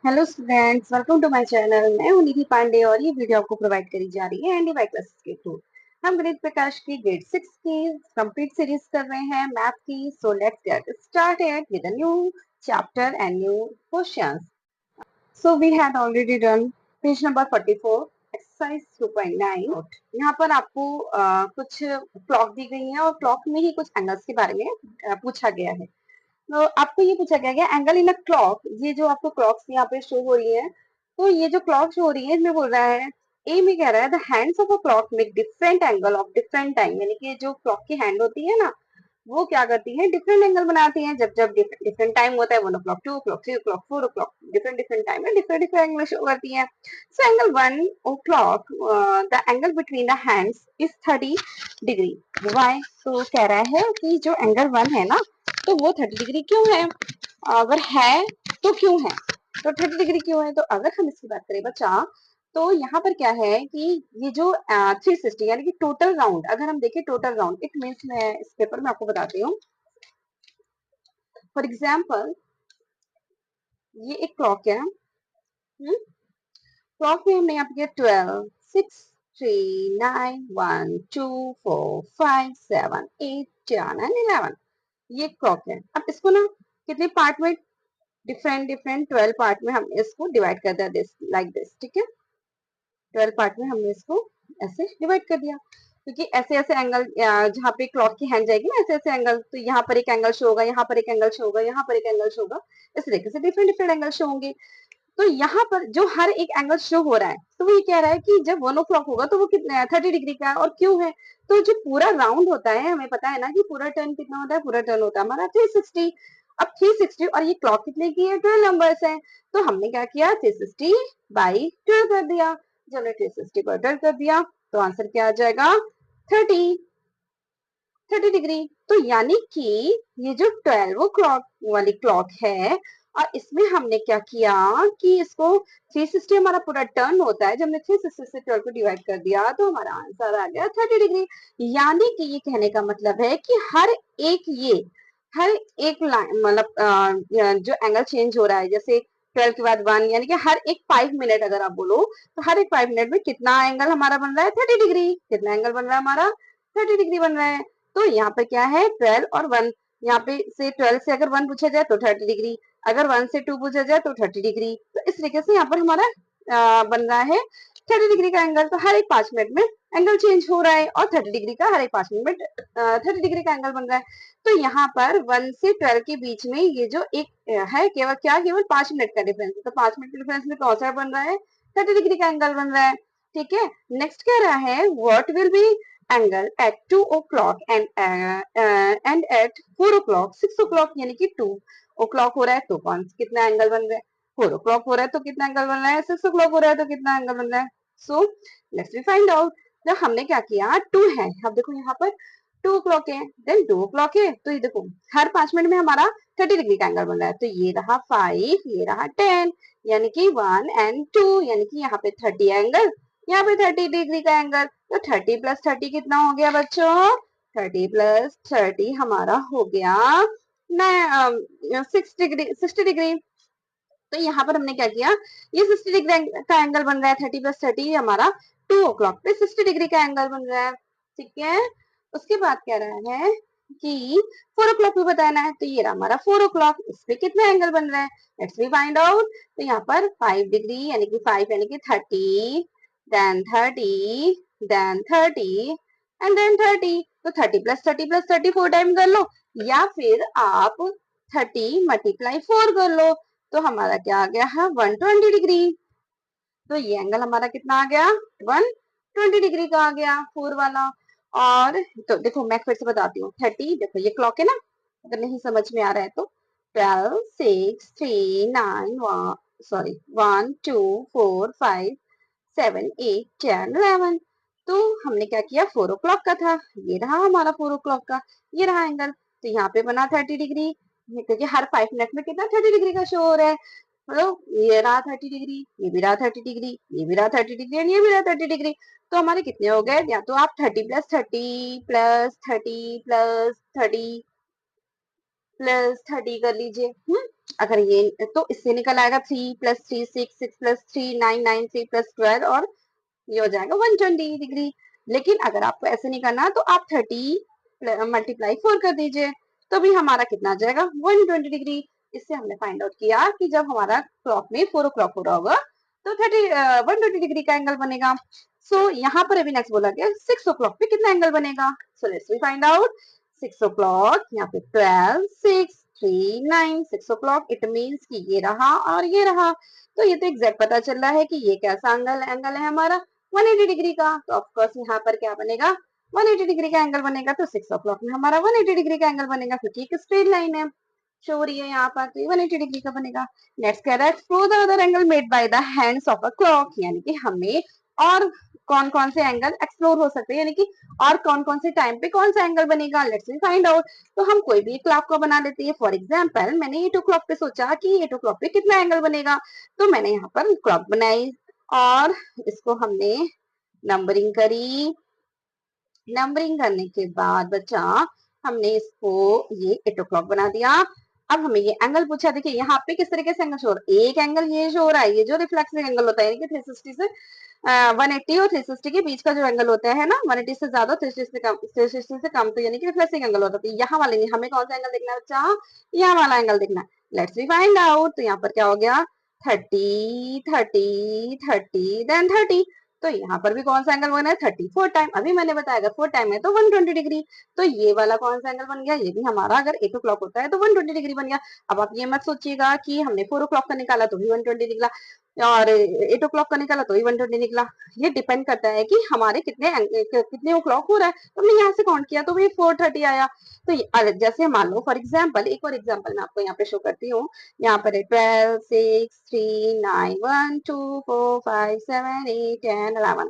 Hello students, welcome to my channel. मैं हूं निधि पांडे और ये वीडियो आपको प्रोवाइड करी जा रही है एनडी वाई क्लासेस के थ्रू। हम गणित प्रकाश की ग्रेड 6 की कंप्लीट सीरीज कर रहे हैं मैथ की। So let's get started with a new chapter and new questions. So we had already done page number 44 exercise 2.9। यहाँ पर आपको कुछ क्लॉक दी गई है और क्लॉक में ही कुछ एंगल्स के बारे में पूछा गया है। तो आपको ये पूछा गया है एंगल इन अ क्लॉक। ये जो आपको क्लॉक्स यहाँ पे शो हो रही है, तो ये जो क्लॉक शो हो रही है इसमें बोल रहा है, ए में कह रहा है the hands of a clock make different angle of different time. यानी कि जो क्लॉक की हैंड होती है ना, वो क्या करती है, डिफरेंट एंगल बनाती है। जब जब डिफरेंट टाइम होता है, 1 o'clock, 2 o'clock, 3 o'clock, 4 o'clock, different different time में डिफरेंट डिफरेंट एंगल शो करती है। So angle 1 o'clock, the angle between the hands is 30 degree. Why? तो कह रहा है कि जो एंगल 1 है ना, तो वो 30 डिग्री क्यों है, अगर है तो क्यों है, तो 30 डिग्री क्यों है। तो अगर हम इसकी बात करें बच्चा, तो यहाँ पर क्या है कि ये जो 360 यानी कि टोटल राउंड, अगर हम देखें टोटल राउंड, इट मीन्स मैं इस पेपर में आपको बताती हूँ। फॉर एग्जाम्पल, ये एक क्लॉक है। क्लॉक में हमने यहाँ पे किया 12, 6, 3, 9, 1, 2, 4, 5, 7, 8, 10 एंड 11। ये क्लॉक है। अब इसको ना कितने पार्ट में, डिफरेंट डिफरेंट 12 पार्ट में हमने इसको डिवाइड कर दिया, दिस लाइक दिस। ठीक है, 12 पार्ट में हमने इसको ऐसे डिवाइड कर दिया, क्योंकि ऐसे ऐसे एंगल जहाँ पे क्लॉक की हैंड जाएगी ना, ऐसे ऐसे एंगल, तो यहाँ पर एक एंगल शो होगा, यहाँ पर एक एंगल शो होगा, यहाँ पर एक एंगल शो होगा। इस तरीके से डिफरेंट डिफरेंट एंगल शो होंगे। तो यहाँ पर जो हर एक एंगल शो हो रहा है, तो वो ये कह रहा है कि जब 1 o'clock होगा तो वो कितना 30 डिग्री का है। और क्यों है, तो जो पूरा राउंड होता है, हमें पता है ना कि पूरा टर्न कितना होता है, पूरा टर्न होता है हमारा 360। अब 360 और ये क्लॉक कितने की है, 12 नंबर्स है। तो हमने क्या किया, 360/12 कर दिया। जब हमने 360/12 कर दिया, तो आंसर क्या आ जाएगा, 30 30 डिग्री। तो यानी कि ये जो 12 क्लॉक वाली क्लॉक है, और इसमें हमने क्या किया कि इसको 360 हमारा पूरा टर्न होता है। जब हमने 360 से 12 को डिवाइड कर दिया, तो हमारा आंसर आ गया 30 डिग्री। यानी कि ये कहने का मतलब है कि हर एक लाइन, मतलब जो एंगल चेंज हो रहा है, जैसे 12 के बाद 1, यानी कि हर एक 5 मिनट अगर आप बोलो, तो हर एक 5 मिनट में कितना एंगल हमारा बन रहा है, 30 डिग्री। कितना एंगल बन रहा है हमारा, 30 डिग्री बन रहा है। तो यहाँ पे क्या है, 12 और 1। यहाँ पे से 12 से अगर 1 पूछा जाए तो 30 डिग्री, अगर 1 से 2 पूछा जाए तो 30 डिग्री। तो इस तरीके से यहाँ पर हमारा बन रहा है 30 डिग्री का एंगल। तो हर एक 5 मिनट में एंगल चेंज हो रहा है, और 30 डिग्री का हर एक 5 मिनट में 30 डिग्री का एंगल बन रहा है। तो यहाँ पर 1 से 12 के बीच में ये जो एक है, केवल 5 मिनट का डिफरेंस है। तो 5 मिनट के डिफरेंस में कौन सा बन रहा है, 30 डिग्री का एंगल बन रहा है। ठीक है, नेक्स्ट कह रहा है what will be angle at 2 o'clock and at 4 o'clock, 6 o'clock। यानी कि 2 o'clock हो रहा है तो कौन कितना एंगल बन रहा है, 4 o'clock हो रहा है तो कितना एंगल बन रहा है, 6 o'clock हो रहा है तो कितना एंगल बन रहा है। So let's we find out. जब हमने क्या किया, 2 है, अब देखो यहाँ पर 2 o'clock है, देन 2 o'clock है, तो ये देखो हर 5 मिनट में हमारा 30 डिग्री का एंगल बन रहा है। तो ये रहा 5, ये रहा 10, यानी कि 1 and 2, यानी कि यहाँ पे 30 एंगल, यहाँ पे 30 डिग्री का एंगल। तो 30+30 कितना हो गया बच्चों, 30+30 हमारा हो गया 60 डिग्री। तो यहाँ पर हमने क्या किया, ये 60 डिग्री का एंगल बन रहा है, 30+30 हमारा 2 o'clock पे 60 डिग्री का एंगल बन रहा है। ठीक है, उसके बाद कह रहा है कि 4 o'clock भी बताना है। तो ये रहा हमारा 4 o'clock, इस पे कितना एंगल बन रहा है, लेट्स वी फाइंड आउट। तो यहाँ पर 5 डिग्री, यानी कि 5 यानी कि 30, देन 30, देन 30 एंड देन 30। तो 30+30+30 4 टाइम कर लो, या फिर आप 30 × 4 कर लो। तो हमारा क्या आ गया है, 120 डिग्री। तो ये एंगल हमारा कितना आ गया, 120 डिग्री का आ गया, 4 वाला। और तो देखो मैं फिर से बताती हूँ, 30, देखो ये क्लॉक है ना, अगर नहीं समझ में आ रहा है तो 12, 6, 3, 9, सॉरी 1, 2, 4, 5, 7, 8, 10, 11। तो हमने क्या किया, 4 o'clock का था, ये रहा हमारा 4 o'clock का, ये रहा एंगल। तो यहाँ पे बना 30 डिग्री, क्योंकि हर 5 मिनट में कितना 30 डिग्री का शो हो रहा है। मतलब ये रहा 30 डिग्री, ये भी रहा 30 डिग्री, ये भी रहा 30 डिग्री, और ये भी रहा 30 डिग्री। तो हमारे कितने हो गए, या तो आप 30+30+30+30+30 कर लीजिए। अगर ये तो इससे निकल आएगा 3 + 3 6, 6 + 3 9, 9 3 + 12 और ये हो जाएगा 120 डिग्री। लेकिन अगर आपको ऐसे नहीं करना तो आप 30 मल्टीप्लाई 4 कर दीजिए, तो भी हमारा कितना आ जाएगा 120 डिग्री। इससे हमने फाइंड आउट किया कि जब हमारा क्लॉक में 4 o'clock हो रहा होगा तो 120 डिग्री का एंगल बनेगा। सो यहाँ पर अभी नेक्स्ट बोला गया 6 o'clock पे कितना एंगल बनेगा। So let's we find out. 6 o'clock, यहाँ पे 12 6 3 9, 6 o'clock इट मीन्स कि ये रहा और ये रहा। तो ये तो एग्जैक्ट पता चल रहा है कि ये कैसा एंगल एंगल है हमारा 180 डिग्री का। तो ऑफकोर्स यहाँ पर क्या बनेगा 180 डिग्री का एंगल बनेगा। तो 6 o'clock में हमारा 180 डिग्री का एंगल बनेगा क्योंकि एक स्ट्रेट लाइन है शो हो रही है यहाँ पर, तो ये 180 डिग्री का बनेगा। नेक्स्ट कह रहा है explore the other angle made by the hands of a clock, यानी कि हमें और कौन कौन से एंगल एक्सप्लोर हो सकते हैं, यानी कि और कौन कौन से टाइम पे कौन सा एंगल बनेगा। Let's we find out. तो हम कोई भी क्लॉक को बना लेते हैं। फॉर एग्जाम्पल मैंने 8 o'clock पे सोचा कि 8 o'clock पे कितना एंगल बनेगा, तो मैंने यहाँ पर क्लॉक बनाई और इसको हमने नंबरिंग करी। नंबरिंग करने के बाद बच्चा हमने इसको ये 8 o'clock बना दिया। अब हमें ये एंगल पूछा, देखिए यहाँ पे किस तरीके से एंगल शो हो रहा है। एक एंगल ये शो हो रहा है, ये जो रिफ्लेक्सिव एंगल होता है 360 से 180 और 360 के बीच का जो एंगल होता है ना, 180 से ज्यादा 360 से कम, तो यानी कि रिफ्लेक्सिव एंगल होता है। यहाँ वाले नहीं, हमें कौन सा एंगल देखना है बच्चा, यहाँ वाला एंगल देखना है। Let's we find out. तो यहाँ पर क्या हो गया 30 30 30 देन 30। तो यहाँ पर भी कौन सा एंगल बना है 34 टाइम। अभी मैंने बताया अगर 4 टाइम है तो 120 डिग्री। तो ये वाला कौन सा एंगल बन गया, ये भी हमारा अगर 8 o'clock होता है तो 120 डिग्री बन गया। अब आप ये मत सोचिएगा कि हमने 4 o'clock का निकाला तो भी 120 निकला और 8 o'clock का निकाला तो भी 120 निकला। ये डिपेंड करता है कि हमारे कितने o'clock हो रहा है। तो हमने यहाँ से काउंट किया तो भी 430 आया। तो जैसे मान लो फॉर एग्जाम्पल, एक और एग्जाम्पल मैं आपको यहाँ पे शो करती हूँ। यहाँ पर है 12 6 3 9 1 2 4 5 7 8 10 11।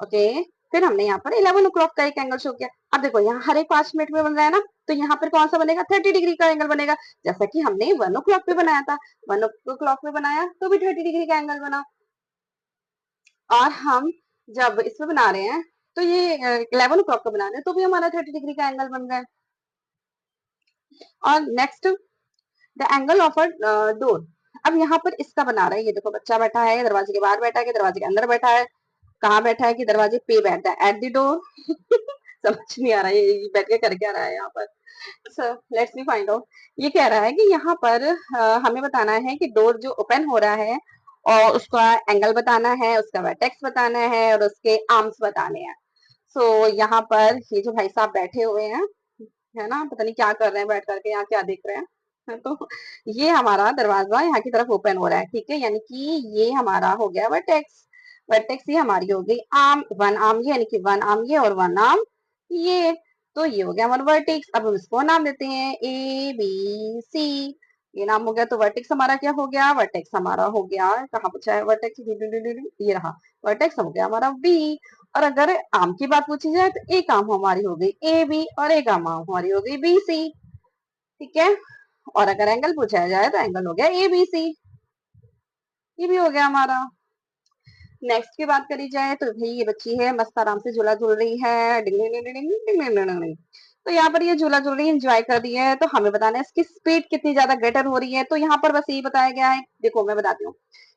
ओके, फिर हमने यहाँ पर 11 o'clock का एक एंगल शो किया। अब देखो यहाँ हर एक 5 मिनट में बन रहा है ना, तो यहाँ पर कौन सा बनेगा 30 डिग्री का एंगल बनेगा, जैसा कि हमने 1 o'clock पे बनाया था। 1 o'clock पे बनाया तो भी 30 डिग्री का एंगल बना। और हम जब इसमें बना रहे हैं तो ये 11 o'clock का बना रहे हैं तो भी हमारा 30 डिग्री का एंगल बन रहा है। और next the angle of a door. अब यहाँ पर इसका बना रहा है, ये देखो बच्चा बैठा है दरवाजे के बाहर बैठा है कि दरवाजे के अंदर बैठा है, कहाँ बैठा है कि दरवाजे पे बैठा है एट द डोर। समझ नहीं आ रहा है ये बैठ के कर क्या रहा है यहाँ पर। So let's me find out. ये कह रहा है कि यहाँ पर हमें बताना है कि डोर जो ओपन हो रहा है और उसका एंगल बताना है, उसका वर्टेक्स बताना है और उसके आर्म्स बताने हैं। सो यहाँ पर ये जो भाई साहब बैठे हुए हैं है ना, पता नहीं क्या कर रहे हैं बैठ करके, यहाँ क्या देख रहे हैं। तो ये हमारा दरवाजा यहाँ की तरफ ओपन हो रहा है, ठीक है, यानी कि ये हमारा हो गया वर्टेक्स। वर्टेक्स ये हमारी हो गई आर्म, वन आर्म ये, यानी कि वन आर्म ये और वन आर्म ये। तो ये हो गया हमारा वर्टेक्स। अब हम इसको नाम देते हैं ABC। ये नाम हो गया तो वर्टेक्स हमारा क्या हो गया, वर्टेक्स हमारा हो गया, कहाँ पूछा है वर्टेक्स, ये रहा वर्टेक्स हो गया हमारा B। और अगर आम की बात पूछी जाए तो एक आम हमारी हो गई AB और एक आम हमारी हो गई BC, ठीक है। और अगर एंगल पूछा जाए तो एंगल हो गया ABC, ये भी हो गया हमारा। नेक्स्ट की बात करी जाए तो भाई ये बच्ची है मस्त आराम से झूला झूल रही है, डिंग डिंग डिंग डिंग डिंग डिंग डिंग डिंग। तो यहाँ पर ये झूला झूल रही है, एंजॉय कर रही है, तो हमें बताना है इसकी स्पीड कितनी ज्यादा ग्रेटर हो रही है। तो यहाँ पर बस यही बताया गया है, देखो मैं बताती हूँ।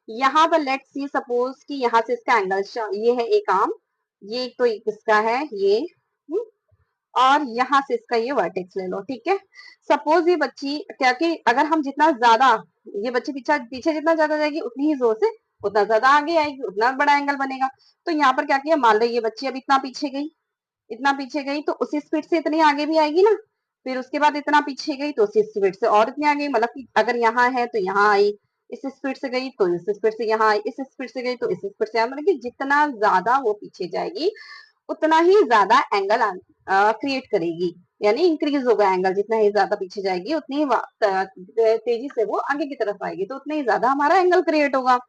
यहाँ पर लेट्स सी सपोज कि यहाँ से इसका एंगल ये है एक आर्म, ये तो एक इसका है ये, और यहाँ से इसका ये वर्टेक्स ले लो, ठीक है। सपोज ये बच्ची क्या कि अगर हम जितना ज्यादा ये बच्ची पीछे पीछे जितना ज्यादा जाएगी उतनी ही जोर से उतना ज्यादा आगे आएगी, उतना बड़ा एंगल बनेगा। तो यहाँ पर क्या किया, मान लो ये बच्ची अब इतना पीछे गई तो उसी स्पीड से इतनी आगे भी आएगी ना। फिर उसके बाद इतना पीछे गई तो उसी स्पीड से और इतनी आगे, मतलब कि अगर यहाँ है तो यहाँ आई, इस स्पीड से गई तो इस स्पीड से यहाँ आई, इस स्पीड से गई तो इस स्पीड से, मतलब कि जितना ज्यादा वो पीछे जाएगी उतना ही ज्यादा एंगल क्रिएट करेगी, यानी इंक्रीज होगा एंगल, जितना ही ज्यादा पीछे जाएगी उतनी ही तेजी से वो आगे की तरफ आएगी, तो उतना ही ज्यादा हमारा एंगल क्रिएट होगा।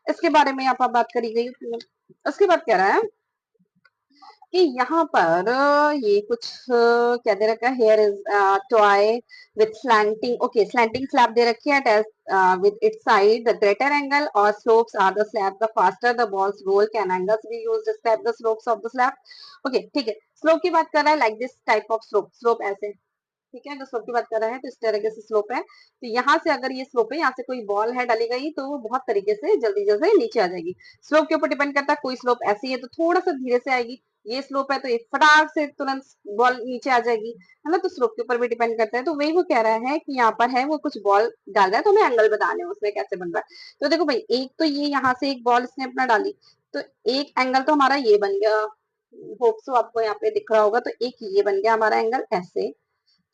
इसके बारे में यहाँ पर बात करी गई। उसके बाद कह रहा है कि यहाँ पर ये कुछ क्या दे रखा है, here is toy with slanting, okay slanting slab दे रखी है with its side the greater angle or slopes are the slab the faster the balls roll can angles be used to describe the slopes of the slab। Okay ठीक है, slope की बात कर रहा है, like this type of slope, slope ऐसे, ठीक है, जो स्लोप की बात कर रहे हैं तो इस तरीके से स्लोप है। तो यहाँ से अगर ये स्लोप है, यहाँ से कोई बॉल है डाली गई तो वो बहुत तरीके से जल्दी जल्दी नीचे आ जाएगी। स्लोप के ऊपर डिपेंड करता है, कोई स्लोप ऐसी है तो थोड़ा सा धीरे से आएगी, ये स्लोप है तो एक फटाक से तुरंत बॉल नीचे आ जाएगी, है ना। तो स्लोप के ऊपर भी डिपेंड करता है। तो वही वो कह रहा है कि यहाँ पर है वो कुछ बॉल डाल रहा है, तो हमें एंगल बताने हैं उसमें कैसे बन रहा है। तो देखो भाई, एक तो ये यहाँ से एक बॉल इसने अपना डाली, तो एक एंगल तो हमारा ये बन गया, होप सो आपको यहाँ पे दिख रहा होगा। तो एक ये बन गया हमारा एंगल ऐसे।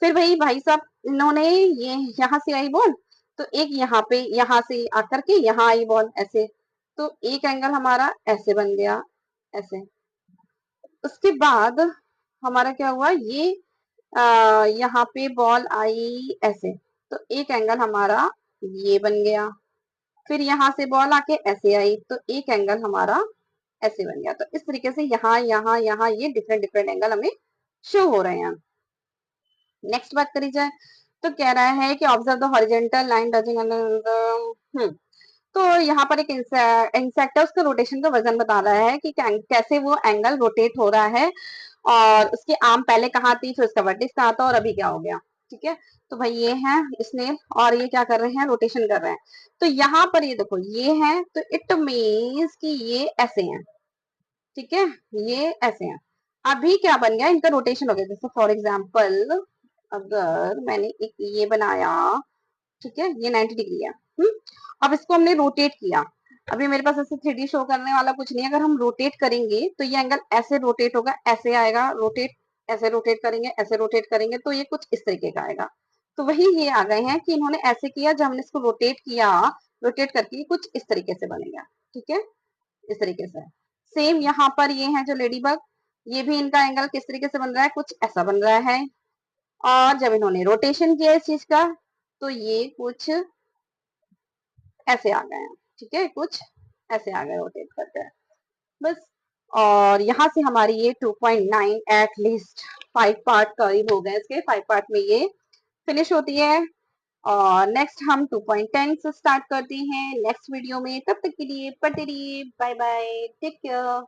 फिर वही भाई साहब इन्होंने ये यहाँ से आई बॉल, तो एक यहाँ पे यहाँ से आकर के यहाँ आई बॉल ऐसे, तो एक एंगल हमारा ऐसे बन गया ऐसे। उसके बाद हमारा क्या हुआ, ये यहाँ पे बॉल आई ऐसे, तो एक एंगल हमारा ये बन गया। फिर यहाँ से बॉल आके ऐसे आई, तो एक एंगल हमारा ऐसे बन गया। तो इस तरीके से यहाँ यहाँ यहाँ ये डिफरेंट डिफरेंट एंगल हमें शो हो रहे हैं। नेक्स्ट बात करी जाए तो कह रहा है कि observe the horizontal line touching. तो यहाँ पर एक इंसेक्ट है, उसका रोटेशन का वजन बता रहा है कि कैसे वो एंगल रोटेट हो रहा है, और उसकी आर्म पहले कहाँ थी, फिर उसका वर्टिस कहाँ था, और अभी क्या हो गया। ठीक है, तो भाई ये है स्नेल, और ये क्या कर रहे हैं, रोटेशन कर रहे हैं। तो यहाँ पर ये देखो ये है, तो इट मीन्स कि ये ऐसे हैं। ठीक है, ये ऐसे हैं। अभी क्या बन गया, इनका रोटेशन हो गया। जैसे फॉर एग्जाम्पल अगर मैंने एक ये बनाया, ठीक है, ये 90 डिग्री है। अब इसको हमने रोटेट किया। अभी मेरे पास ऐसे 3D शो करने वाला कुछ नहीं है। अगर हम रोटेट करेंगे तो ये एंगल ऐसे रोटेट होगा, ऐसे आएगा रोटेट, ऐसे रोटेट करेंगे, ऐसे रोटेट करेंगे, तो ये कुछ इस तरीके का आएगा। तो वही ये आ गए हैं कि इन्होंने ऐसे किया, जब हमने इसको रोटेट किया, रोटेट करके ये कुछ इस तरीके से बनेगा। ठीक है, इस तरीके से। सेम यहाँ पर ये है जो लेडी बग, ये भी इनका एंगल किस तरीके से बन रहा है, कुछ ऐसा बन रहा है। और जब इन्होंने रोटेशन किया इस चीज का, तो ये कुछ ऐसे आ गए हैं। ठीक है, कुछ ऐसे आ गए रोटेट करके, बस। और यहाँ से हमारी ये 2.9 एटलीस्ट 5 पार्ट करीब हो गए, इसके 5 पार्ट में ये फिनिश होती है। और नेक्स्ट हम 2.10 से स्टार्ट करते हैं नेक्स्ट वीडियो में। तब तक के लिए पढ़ते रहिए, बाय बाय, टेक केयर।